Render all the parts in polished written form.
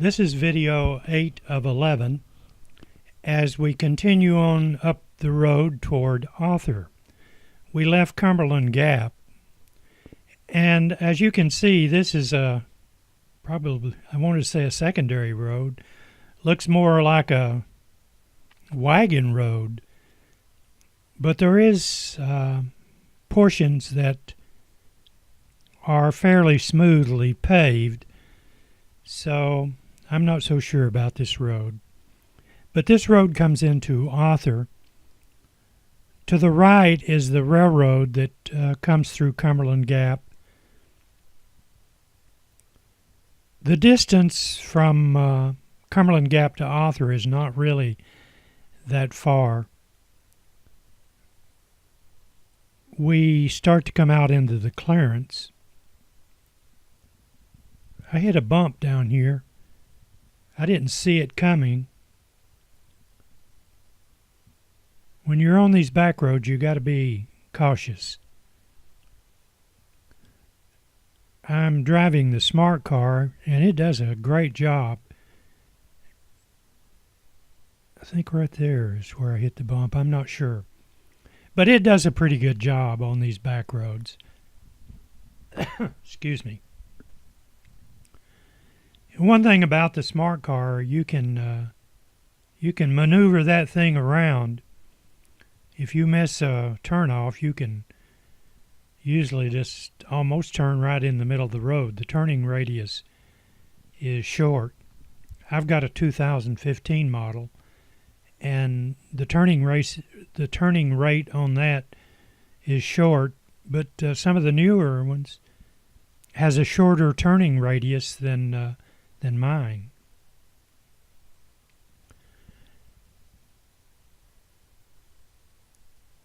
This is video 8 of 11 as we continue on up the road toward Arthur. We left Cumberland Gap, and as you can see, this is probably, I want to say, a secondary road. Looks more like a wagon road, but there is portions that are fairly smoothly paved, so I'm not so sure about this road. But this road comes into Arthur. To the right is the railroad that comes through Cumberland Gap. The distance from Cumberland Gap to Arthur is not really that far. We start to come out into the clearance. I hit a bump down here. I didn't see it coming. When you're on these back roads, you got to be cautious. I'm driving the smart car, and it does a great job. I think right there is where I hit the bump. I'm not sure. But it does a pretty good job on these back roads. Excuse me. One thing about the smart car, you can maneuver that thing around. If you miss a turnoff, you can usually just almost turn right in the middle of the road. The turning radius is short. I've got a 2015 model, and the turning rate on that is short, but some of the newer ones has a shorter turning radius than mine.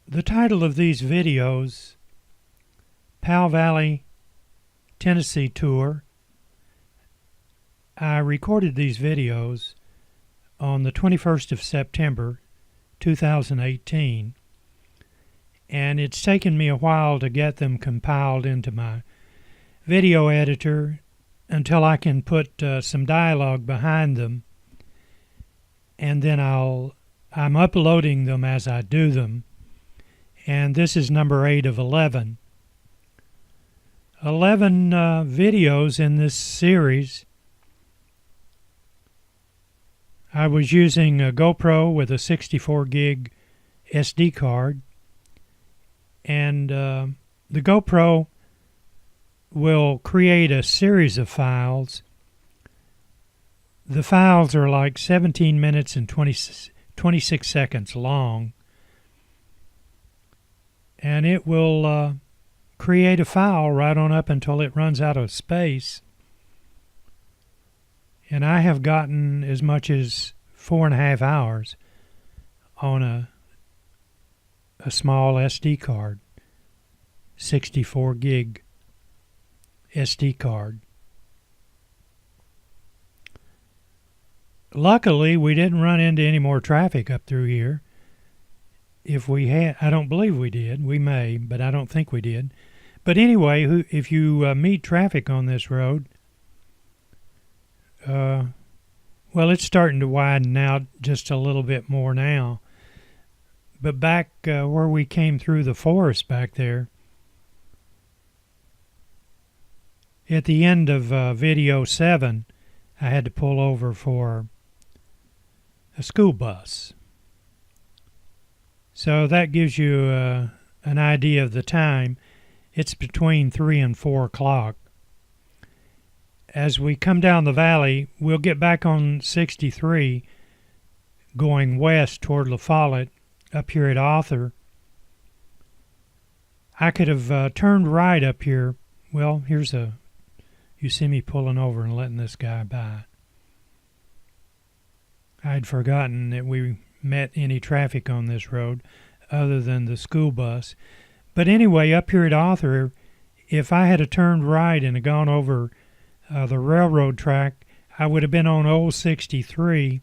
The title of these videos, Powell Valley, Tennessee Tour. I recorded these videos on the 21st of September, 2018, and it's taken me a while to get them compiled into my video editor until I can put some dialogue behind them, and then I'm uploading them as I do them. And this is number 8 of 11. 11 videos in this series. I was using a GoPro with a 64 gig SD card, and the GoPro will create a series of files. The files are like 17 minutes and 26 seconds long, and it will create a file right on up until it runs out of space. And I have gotten as much as 4.5 hours on a small SD card, 64 gig SD card. Luckily, we didn't run into any more traffic up through here. If we had, I don't believe we did. We may, but I don't think we did. But anyway, if you meet traffic on this road, well, it's starting to widen out just a little bit more now. But back where we came through the forest back there, at the end of video 7, I had to pull over for a school bus. So that gives you an idea of the time. It's between 3 and 4 o'clock. As we come down the valley, we'll get back on 63 going west toward LaFollette up here at Arthur. I could have turned right up here. Well, you see me pulling over and letting this guy by. I'd forgotten that we met any traffic on this road other than the school bus. But anyway, up here at Arthur, if I had turned right and gone over the railroad track, I would have been on Old 63,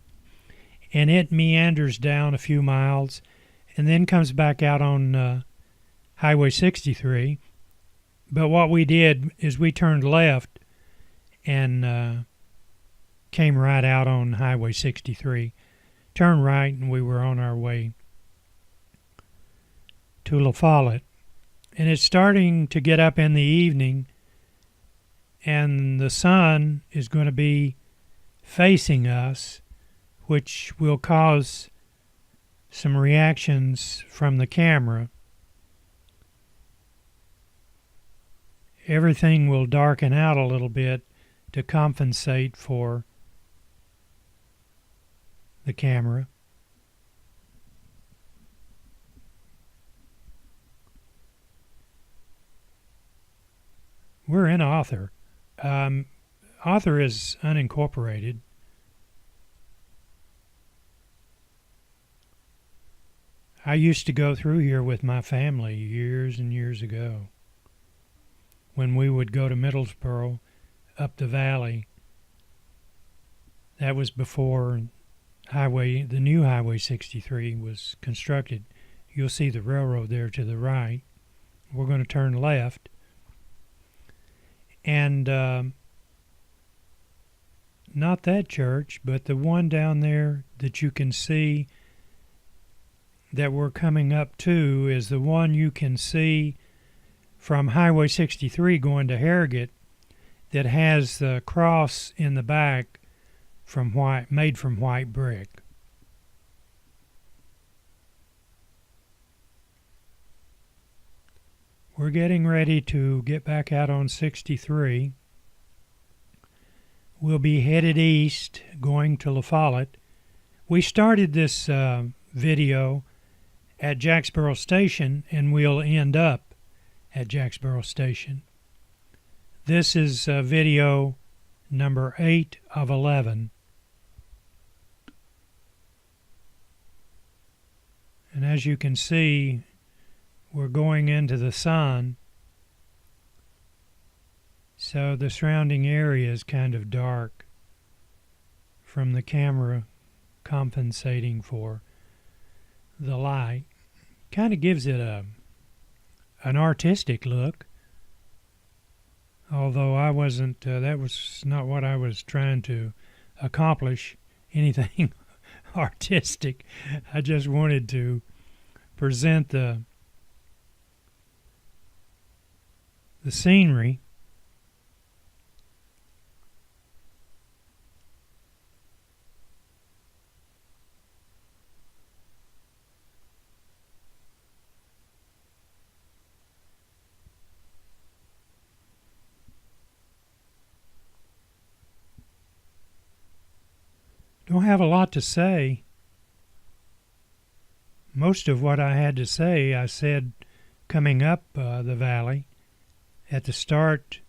and it meanders down a few miles and then comes back out on Highway 63. But what we did is we turned left and came right out on Highway 63. Turned right, and we were on our way to LaFollette. And it's starting to get up in the evening, and the sun is going to be facing us, which will cause some reactions from the camera. Everything will darken out a little bit to compensate for the camera. We're in Author. Author is unincorporated. I used to go through here with my family years and years ago when we would go to Middlesboro up the valley. That was before the new Highway 63 was constructed. You'll see the railroad there to the right. We're going to turn left. And not that church, but the one down there that you can see that we're coming up to is the one you can see from Highway 63 going to Harrogate that has the cross in the back made from white brick. We're getting ready to get back out on 63. We'll be headed east, going to LaFollette. We started this video at Jacksboro Station, and we'll end up at Jacksboro Station. This is video number 8 of 11. And as you can see, we're going into the sun, so the surrounding area is kind of dark from the camera compensating for the light. Kind of gives it an artistic look, although I wasn't, that was not what I was trying to accomplish, anything artistic. I just wanted to present the scenery. Don't have a lot to say. Most of what I had to say, I said coming up the valley. At the start,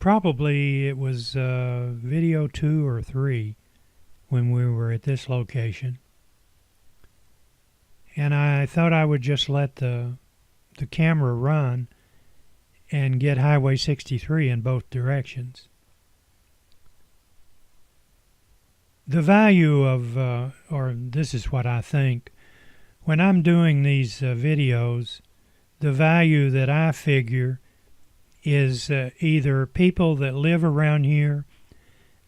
probably it was video 2 or 3 when we were at this location. And I thought I would just let the camera run and get Highway 63 in both directions. The value of, or this is what I think, when I'm doing these videos, the value that I figure is either people that live around here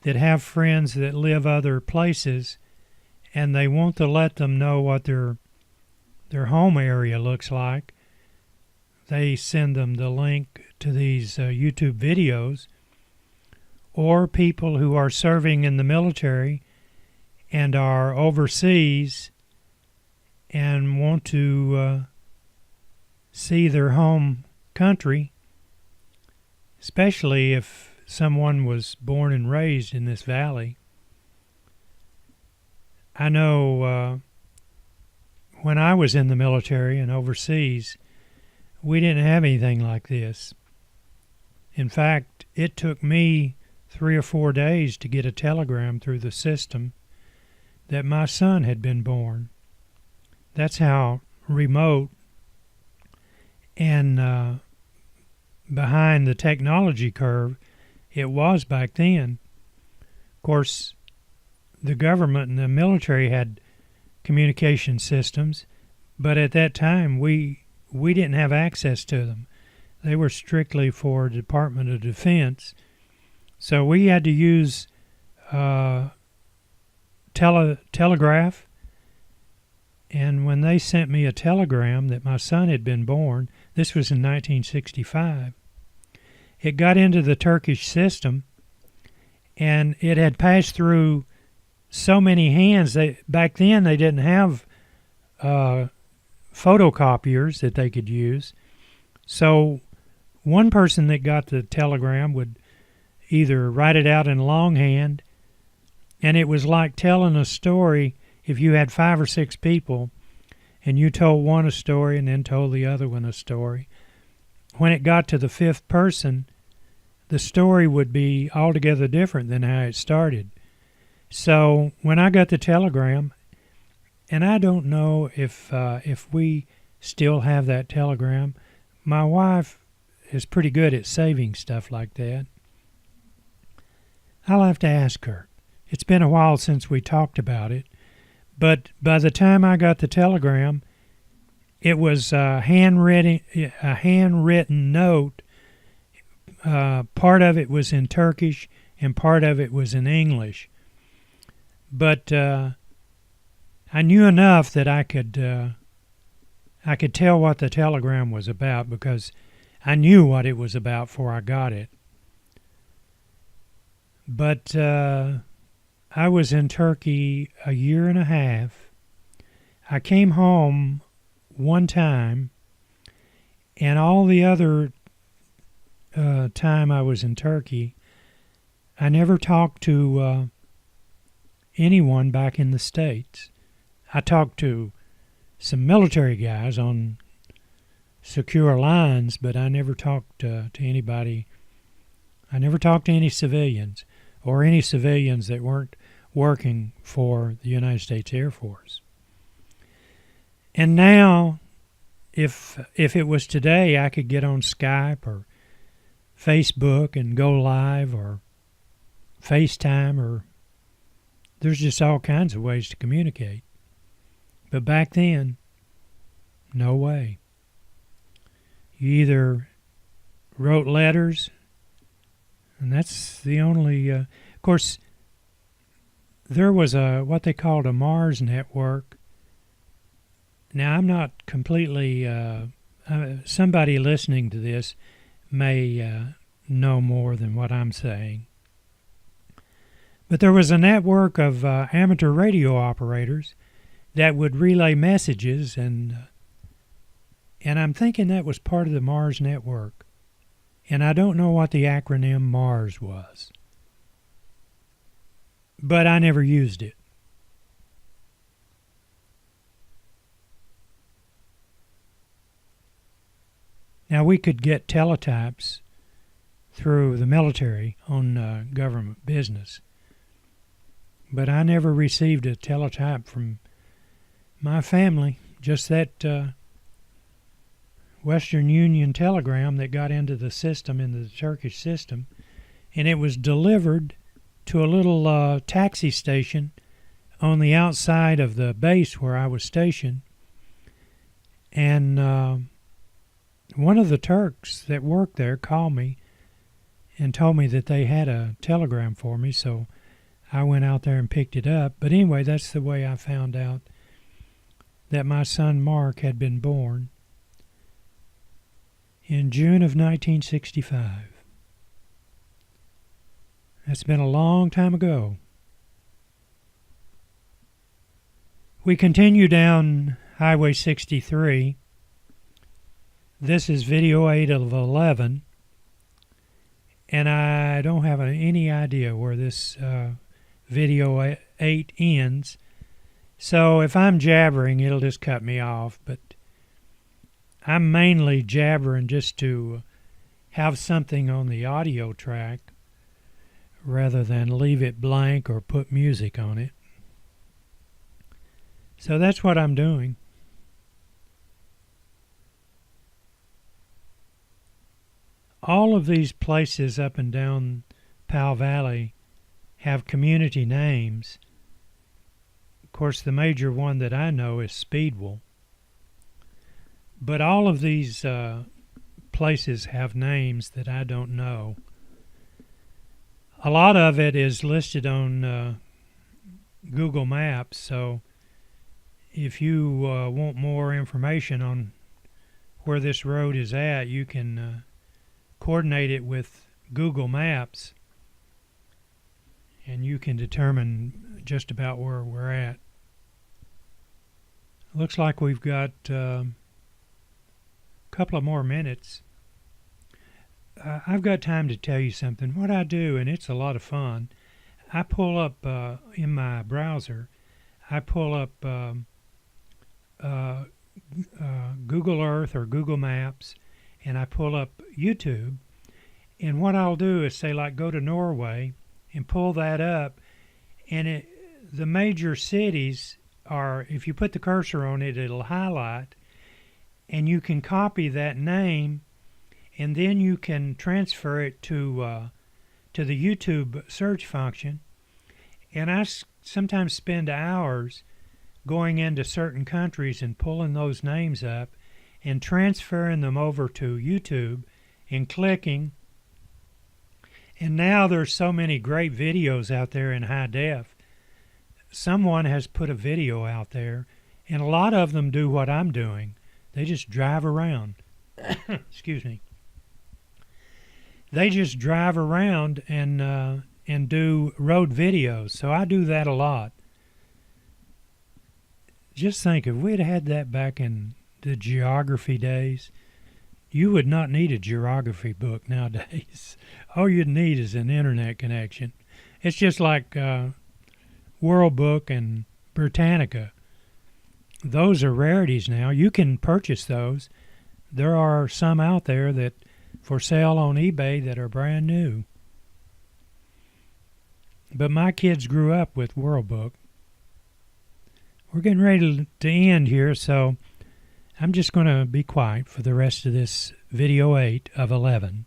that have friends that live other places and they want to let them know what their home area looks like. They send them the link to these YouTube videos, or people who are serving in the military and are overseas and want to see their home country, especially if someone was born and raised in this valley. I know when I was in the military and overseas, we didn't have anything like this. In fact, it took me 3 or 4 days to get a telegram through the system that my son had been born. That's how remote and behind the technology curve it was back then. Of course, the government and the military had communication systems, but at that time we didn't have access to them. They were strictly for Department of Defense. So we had to use telegraph. And when they sent me a telegram that my son had been born, this was in 1965, it got into the Turkish system, and it had passed through so many hands. Back then, they didn't have photocopiers that they could use. So one person that got the telegram would either write it out in longhand, and it was like telling a story. If you had 5 or 6 people and you told one a story and then told the other one a story, when it got to the 5th person, the story would be altogether different than how it started. So when I got the telegram, and I don't know if we still have that telegram, my wife is pretty good at saving stuff like that. I'll have to ask her. It's been a while since we talked about it. But by the time I got the telegram, it was a handwritten note. Part of it was in Turkish and part of it was in English. But I knew enough that I could tell what the telegram was about because I knew what it was about before I got it. But I was in Turkey a year and a half. I came home one time, and all the other time I was in Turkey, I never talked to anyone back in the States. I talked to some military guys on secure lines, but I never talked to anybody. I never talked to any civilians or any civilians that weren't working for the United States Air Force. And now, if it was today, I could get on Skype or Facebook and go live or FaceTime, or there's just all kinds of ways to communicate. But back then, no way. You either wrote letters, and that's the only... of course, there was what they called a Mars network. Now, I'm not completely... somebody listening to this may know more than what I'm saying. But there was a network of amateur radio operators that would relay messages, and I'm thinking that was part of the Mars network. And I don't know what the acronym MARS was. But I never used it. Now, we could get teletypes through the military on government business. But I never received a teletype from my family, just that Western Union telegram that got into the system, into the Turkish system, and it was delivered to a little taxi station on the outside of the base where I was stationed. And one of the Turks that worked there called me and told me that they had a telegram for me, so I went out there and picked it up. But anyway, that's the way I found out that my son Mark had been born in June of 1965. That's been a long time ago. We continue down Highway 63. This is video 8 of 11, and I don't have any idea where this video 8 ends. So if I'm jabbering, it'll just cut me off, but I'm mainly jabbering just to have something on the audio track rather than leave it blank or put music on it. So that's what I'm doing. All of these places up and down Powell Valley have community names. Of course, the major one that I know is Speedwell. But all of these places have names that I don't know. A lot of it is listed on Google Maps, so if you want more information on where this road is at, you can coordinate it with Google Maps, and you can determine just about where we're at. Looks like we've got a couple of more minutes. I've got time to tell you something. What I do, and it's a lot of fun, I pull up in my browser, I pull up Google Earth or Google Maps, and I pull up YouTube. And what I'll do is say, like, go to Norway and pull that up, and the major cities are, if you put the cursor on it, it'll highlight, and you can copy that name, and then you can transfer it to the YouTube search function. And I sometimes spend hours going into certain countries and pulling those names up and transferring them over to YouTube and clicking. And now there's so many great videos out there in high def. Someone has put a video out there, and a lot of them do what I'm doing. They just drive around. Excuse me. They just drive around and do road videos. So I do that a lot. Just think, if we'd had that back in the geography days, you would not need a geography book nowadays. All you'd need is an internet connection. It's just like World Book and Britannica. Those are rarities now. You can purchase those. There are some out there that for sale on eBay that are brand new. But my kids grew up with World Book. We're getting ready to end here, so I'm just going to be quiet for the rest of this video 8 of 11.